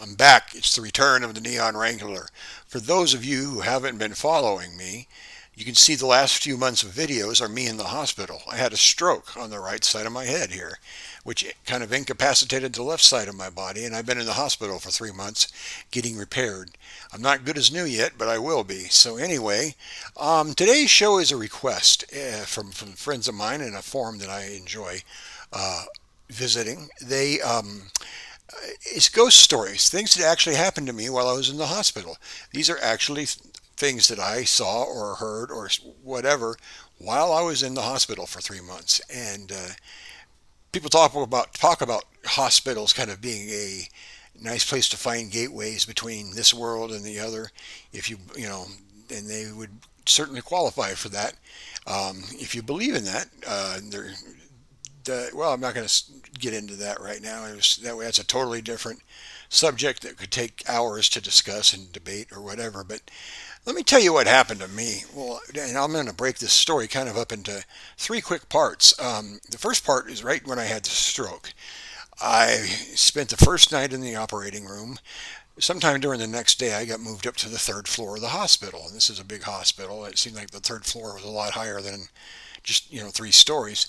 I'm back. It's the return of the Neon Wrangler. For those of you who haven't been following me, you can see the last few months of videos are me in the hospital. I had a stroke on the right side of my head here, which kind of incapacitated the left side of my body, and I've been in the hospital for 3 months getting repaired. I'm not good as new yet, but I will be. So anyway, today's show is a request from friends of mine in a forum that I enjoy uh, visiting. It's ghost stories, things that actually happened to me while I was in the hospital. These are actually things that I saw or heard or whatever while I was in the hospital for 3 months. And people talk about hospitals kind of being a nice place to find gateways between this world and the other. If and they would certainly qualify for that. If you believe in that, well, I'm not going to get into that right now. That's a totally different subject that could take hours to discuss and debate or whatever. But let me tell you what happened to me. Well, and I'm going to break this story kind of up into three quick parts. The first part is right when I had the stroke. I spent the first night in the operating room. Sometime during the next day, I got moved up to the third floor of the hospital. And this is a big hospital. It seemed like the third floor was a lot higher than just 3 stories,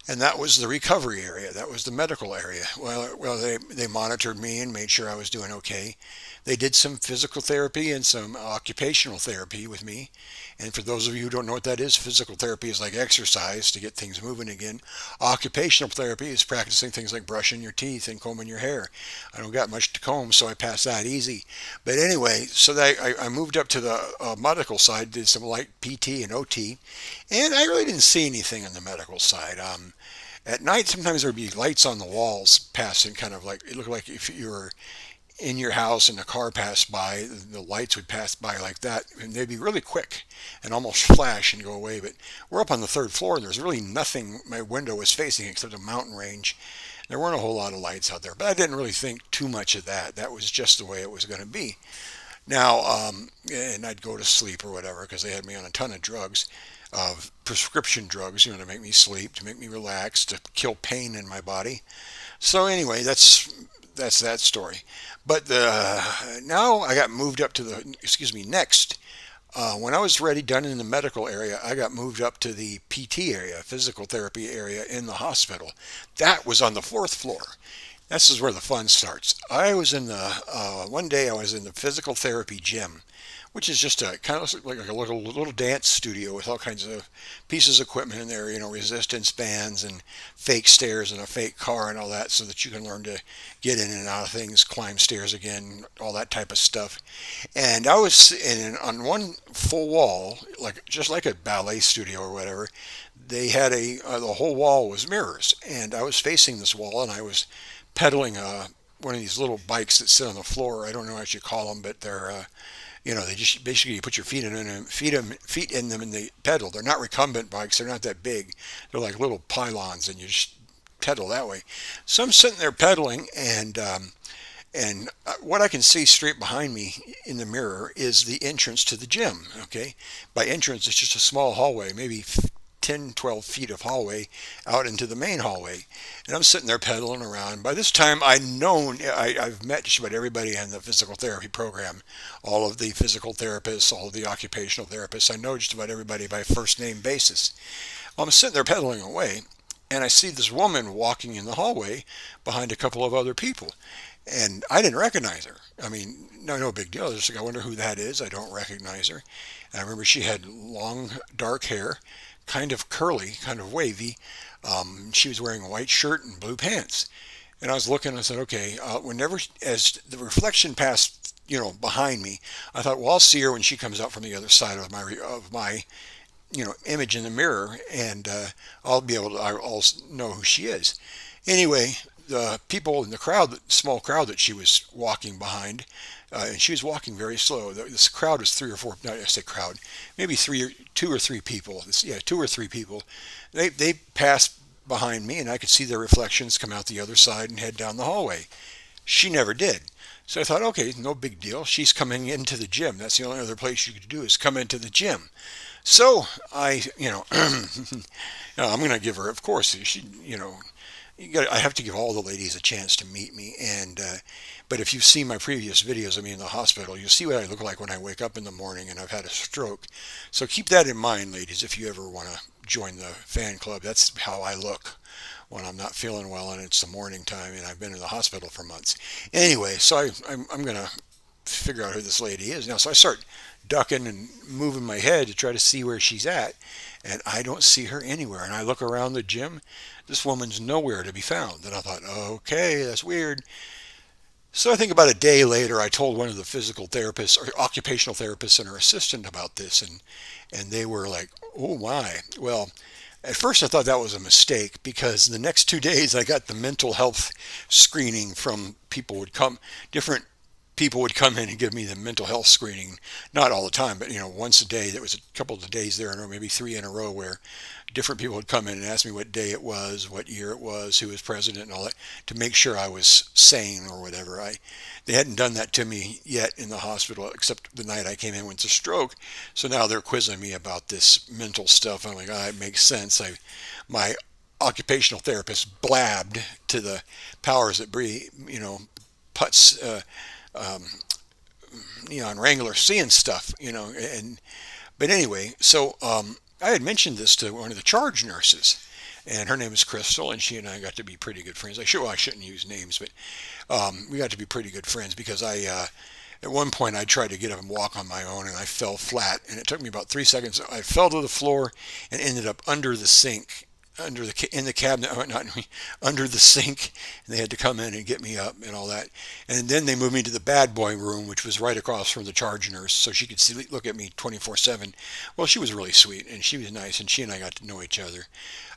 and that was the recovery area. That was the medical area. Well, they monitored me and made sure I was doing okay. They did some physical therapy and some occupational therapy with me. And for those of you who don't know what that is, physical therapy is like exercise to get things moving again. Occupational therapy is practicing things like brushing your teeth and combing your hair. I don't got much to comb, so I passed that easy. But anyway, so I moved up to the medical side, did some light PT and OT, and I really didn't see anything on the medical side. At night, sometimes there would be lights on the walls passing, kind of like it looked like if you were in your house and a car passed by, the lights would pass by like that, and they'd be really quick and almost flash and go away. But we're up on the third floor, and there's really nothing my window was facing except a mountain range. There weren't a whole lot of lights out there, but I didn't really think too much of that. That was just the way it was going to be. Now, and I'd go to sleep or whatever because they had me on a ton of drugs, of prescription drugs, to make me sleep, to make me relax, to kill pain in my body. So anyway, that's that story. But now I got moved up to next. When I was ready, done in the medical area, I got moved up to the PT area, physical therapy area in the hospital. That was on the fourth floor. This is where the fun starts. I was in the one day I was in the physical therapy gym, which is just a kind of like a little dance studio with all kinds of pieces of equipment in there, resistance bands and fake stairs and a fake car and all that, so that you can learn to get in and out of things, climb stairs again, all that type of stuff. And I was on one full wall, just like a ballet studio or whatever. They had the whole wall was mirrors, and I was facing this wall, and I was pedaling one of these little bikes that sit on the floor. I don't know what you call them, but they're they just basically you put your feet in them and they pedal. They're not recumbent bikes. They're not that big. They're like little pylons, and you just pedal that way. So I'm sitting there pedaling, and what I can see straight behind me in the mirror is the entrance to the gym. Okay, by entrance, it's just a small hallway, maybe 10, 12 feet of hallway out into the main hallway. And I'm sitting there pedaling around. By this time, I've met just about everybody in the physical therapy program, all of the physical therapists, all of the occupational therapists. I know just about everybody by first name basis. Well, I'm sitting there pedaling away, and I see this woman walking in the hallway behind a couple of other people. And I didn't recognize her. I mean, no big deal. Just like, I wonder who that is. I don't recognize her. And I remember she had long, dark hair, kind of curly, kind of wavy. She was wearing a white shirt and blue pants. And I was looking and I said, okay, whenever, as the reflection passed, behind me, I thought, well, I'll see her when she comes out from the other side of my image in the mirror, and I'll know who she is. Anyway, the people in the crowd, the small crowd that she was walking behind, and she was walking very slow. This crowd was three or four. No, I say crowd, maybe two or three people. Yeah, two or three people. They passed behind me, and I could see their reflections come out the other side and head down the hallway. She never did. So I thought, okay, no big deal. She's coming into the gym. That's the only other place you could do is come into the gym. So I'm going to give her, of course, she, I have to give all the ladies a chance to meet me. And but if you've seen my previous videos of me in the hospital, you'll see what I look like when I wake up in the morning and I've had a stroke. So keep that in mind, ladies, if you ever want to join the fan club. That's how I look when I'm not feeling well and it's the morning time and I've been in the hospital for months. Anyway, so I'm going to figure out who this lady is now. So I start ducking and moving my head to try to see where she's at, and I don't see her anywhere. And I look around the gym, this woman's nowhere to be found. And I thought, okay, that's weird. So I think about a day later, I told one of the physical therapists or occupational therapists and her assistant about this, and they were like, "Oh my!" Well, at first I thought that was a mistake because the next 2 days I got the mental health screening from people would come, different people would come in and give me the mental health screening, not all the time, but once a day. There was a couple of days there, or maybe three in a row, where different people would come in and ask me what day it was, what year it was, who was president, and all that, to make sure I was sane or whatever. They hadn't done that to me yet in the hospital, except the night I came in with a stroke. So now they're quizzing me about this mental stuff. I'm like, it makes sense. My occupational therapist blabbed to the powers that be, putz. Um, Neon Wrangler seeing stuff, and but anyway, so I had mentioned this to one of the charge nurses, and her name is Crystal, and she and I got to be pretty good friends. I shouldn't use names, but we got to be pretty good friends because at one point I tried to get up and walk on my own, and I fell flat, and it took me about 3 seconds. I fell to the floor and ended up under the sink, in the cabinet, not under the sink, and they had to come in and get me up and all that. And then they moved me to the bad boy room, which was right across from the charge nurse, so she could look at me 24/7. Well, she was really sweet, and she was nice, and she and I got to know each other.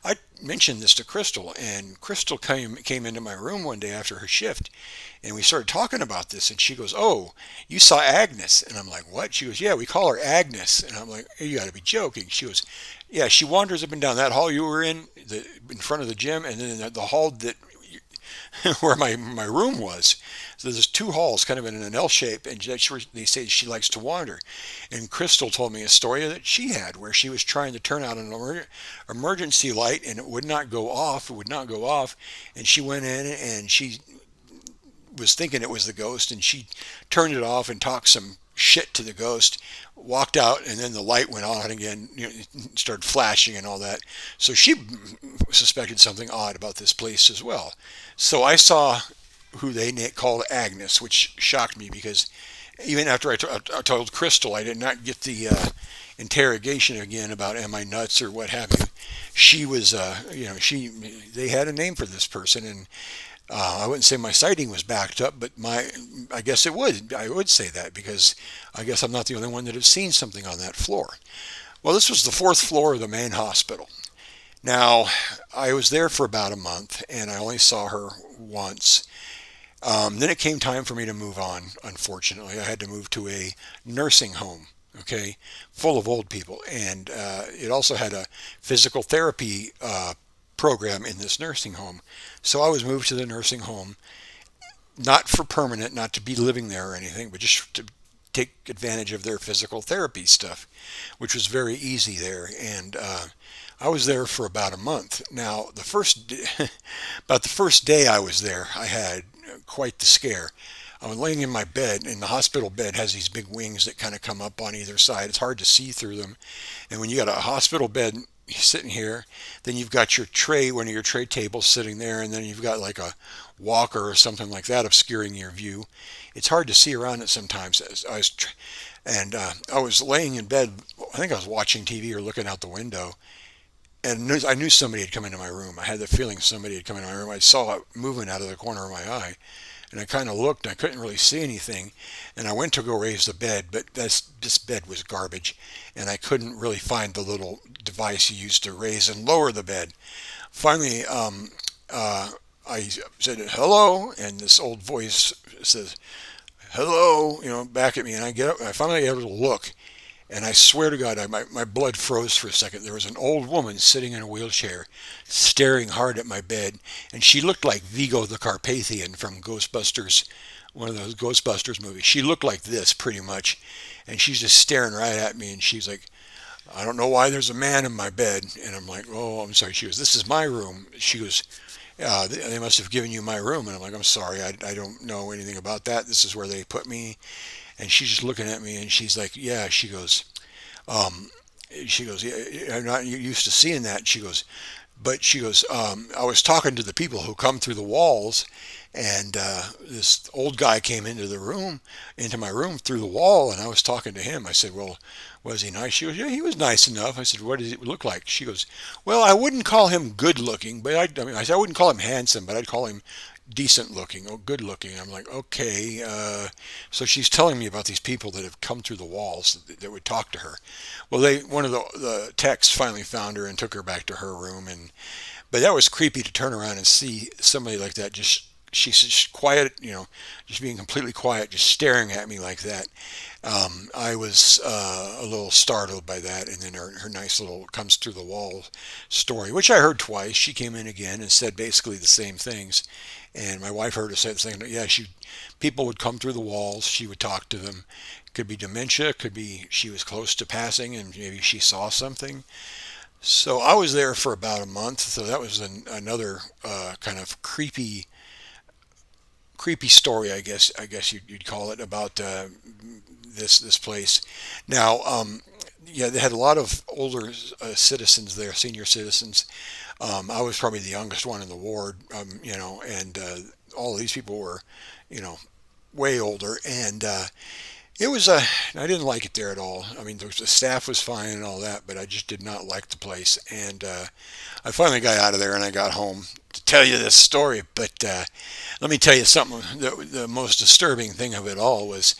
I mentioned this to Crystal, and Crystal came into my room one day after her shift, and we started talking about this, and she goes, "Oh, you saw Agnes?" And I'm like, "What?" She goes, "Yeah, we call her Agnes." And I'm like, "Hey, you got to be joking." She goes, "Yeah, she wanders up and down that hall you were in front of the gym, and then in the hall that where my room was. So there's two halls, kind of in an L shape, and they say she likes to wander." And Crystal told me a story that she had where she was trying to turn out an emergency light, and it would not go off. It would not go off, and she went in and she was thinking it was the ghost, and she turned it off and talked some shit to the ghost, walked out, and then the light went on again, started flashing and all that. So she suspected something odd about this place as well. So I saw who they called Agnes, which shocked me because even after I told Crystal I did not get the interrogation again about am I nuts or what have you. She was, they had a name for this person, and I wouldn't say my sighting was backed up, but I guess it would. I would say that because I guess I'm not the only one that has seen something on that floor. Well, this was the fourth floor of the main hospital. Now, I was there for about a month, and I only saw her once. Then it came time for me to move on, unfortunately. I had to move to a nursing home, okay, full of old people. And it also had a physical therapy program in this nursing home. So I was moved to the nursing home, not for permanent, not to be living there or anything, but just to take advantage of their physical therapy stuff, which was very easy there. And I was there for about a month. Now, about the first day I was there, I had quite the scare. I was laying in my bed, and the hospital bed has these big wings that kind of come up on either side. It's hard to see through them. And when you got a hospital bed sitting here, then you've got your tray, one of your tray tables sitting there, and then you've got like a walker or something like that obscuring your view. It's hard to see around it sometimes. I was laying in bed. I think I was watching TV or looking out the window, and I knew somebody had come into my room. I had the feeling somebody had come into my room. I saw it moving out of the corner of my eye, and I kind of looked, and I couldn't really see anything. And I went to go raise the bed, but this bed was garbage, and I couldn't really find the little device you used to raise and lower the bed. Finally, I said, "Hello," and this old voice says, "Hello," back at me. And I get up, and I finally get able to look, and I swear to God, my blood froze for a second. There was an old woman sitting in a wheelchair, staring hard at my bed, and she looked like Vigo the Carpathian from Ghostbusters, one of those Ghostbusters movies. She looked like this pretty much, and she's just staring right at me, and she's like, "I don't know why there's a man in my bed." And I'm like, "Oh, I'm sorry." She goes, "This is my room." She goes, They must have given you my room. And I'm like, I'm sorry, I don't know anything about that. This is where they put me. And she's just looking at me and she's like, yeah, um, she goes, yeah, I'm not used to seeing that. She goes, but she goes, I was talking to the people who come through the walls, and this old guy came into my room through the wall, and I was talking to him. I said, well, was he nice? She goes, yeah, he was nice enough. I said, what did it look like? She goes, well, I wouldn't call him good looking, but I mean, I said, I wouldn't call him handsome, but I'd call him decent looking or good looking. I'm like, okay. So she's telling me about these people that have come through the walls that would talk to her. Well, one of the techs finally found her and took her back to her room, and but that was creepy to turn around and see somebody like that she's just quiet, just being completely quiet, just staring at me like that. I was a little startled by that, and then her nice little comes through the wall story, which I heard twice. She came in again and said basically the same things, and my wife heard her say the same thing. Yeah, people would come through the walls. She would talk to them. Could be dementia. Could be she was close to passing, and maybe she saw something. So I was there for about a month. So that was another kind of creepy story, I guess. You'd call it about this place. Now, yeah, they had a lot of older citizens there, senior citizens. I was probably the youngest one in the ward, and all of these people were, you know, way older, and it was I didn't like it there at all. I mean, the staff was fine and all that, but I just did not like the place. And I finally got out of there and I got home to tell you this story. But let me tell you something. The most disturbing thing of it all was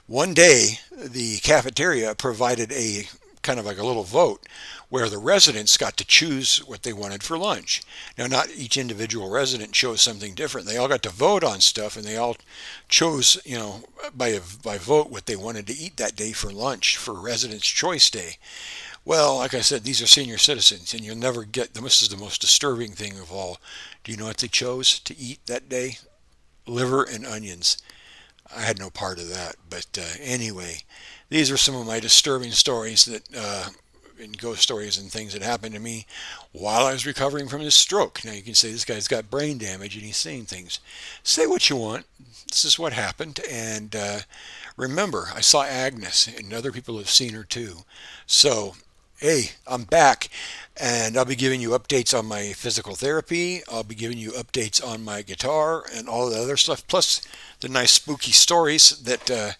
one day the cafeteria provided a kind of like a little vote where the residents got to choose what they wanted for lunch. Now, not each individual resident chose something different. They all got to vote on stuff, and they all chose, by vote what they wanted to eat that day for lunch for Residents' Choice Day. Well, like I said, these are senior citizens, and you'll never get them. This is the most disturbing thing of all. Do you know what they chose to eat that day? Liver and onions. I had no part of that. But anyway, these are some of my disturbing stories and ghost stories and things that happened to me while I was recovering from this stroke. Now you can say this guy's got brain damage and he's saying things. Say what you want. This is what happened. And remember, I saw Agnes, and other people have seen her too. So, hey, I'm back, and I'll be giving you updates on my physical therapy. I'll be giving you updates on my guitar and all the other stuff, plus the nice spooky stories that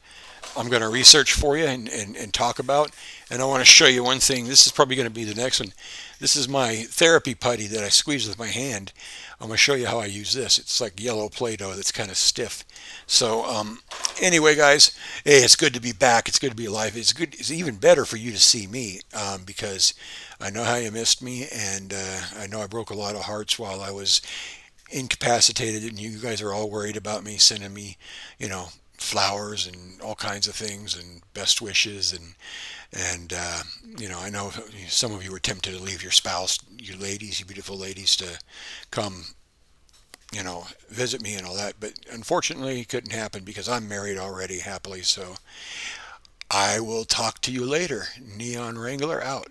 I'm going to research for you and talk about. And I want to show you one thing. This is probably going to be the next one. This is my therapy putty that I squeeze with my hand. I'm going to show you how I use this. It's like yellow Play-Doh that's kind of stiff. So anyway, guys, hey, it's good to be back. It's good to be alive. It's good. It's even better for you to see me because I know how you missed me, and I know I broke a lot of hearts while I was incapacitated, and you guys are all worried about me, sending me, flowers and all kinds of things and best wishes and I know some of you were tempted to leave your spouse, you ladies, you beautiful ladies, to come, visit me and all that, but unfortunately it couldn't happen because I'm married already happily. So I will talk to you later. Neon Wrangler out.